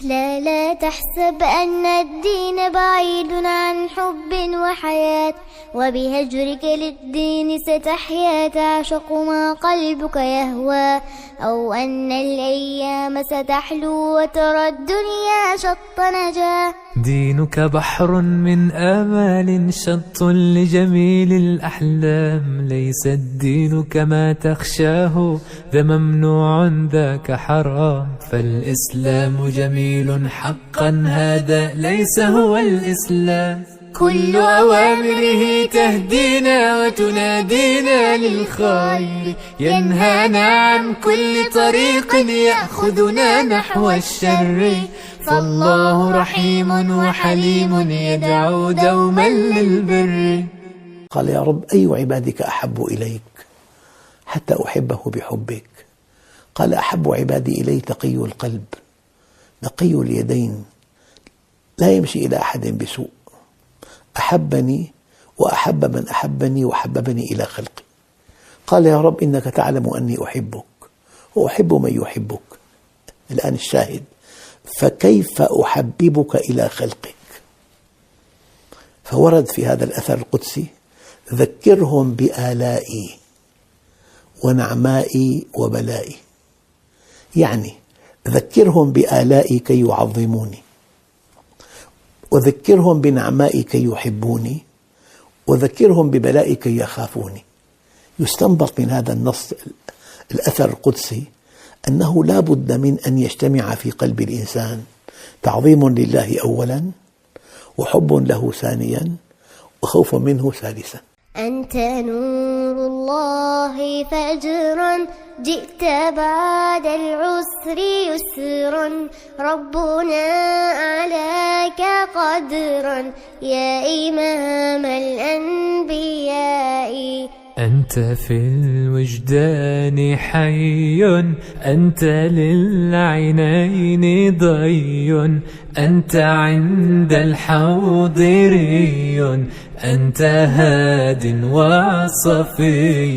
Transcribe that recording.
لا لا تحسب أن الدين بعيد عن حب وحياة، وبهجرك للدين ستحيا تعشق ما قلبك يهوى، أو أن الأيام ستحلو وترى الدنيا شط نجاة. دينك بحر من آمال شط لجميل الأحلام، ليس الدين كما تخشاه ذا ممنوع ذاك حرام، فالإسلام جميل حقا هذا ليس هو الإسلام. كل أوامره تهدينا وتنادينا للخير، ينهانا عن كل طريق يأخذنا نحو الشر، فالله رحيم وحليم يدعو دوما للبر. قال يا رب أي عبادك أحب إليك حتى أحبه بحبك؟ قال أحب عبادي إلي تقي القلب نقي اليدين لا يمشي إلى أحد بسوء، أحبني وأحب من أحبني وحببني إلى خلقي. قال يا رب إنك تعلم أني أحبك وأحب من يحبك. الآن الشاهد، فكيف أحببك إلى خلقك؟ فورد في هذا الأثر القدسي: ذكرهم بآلائي ونعمائي وبلائي. يعني ذكرهم بآلائي كي يعظموني، وذكرهم بنعمائي كي يحبوني، وذكرهم ببلائي كي يخافوني. يستنبط من هذا النص الأثر القدسي أنه لا بد من أن يجتمع في قلب الإنسان تعظيم لله أولا، وحب له ثانيا، وخوف منه ثالثا. أنت نور الله فجرا، جئت بعد العسر يسرا، ربنا أعلاك قدرا يا إمام الأنبياء. أنت في الوجدان حي، أنت للعينين ضي، أنت عند الحوض ري، أنت هاد وصفي.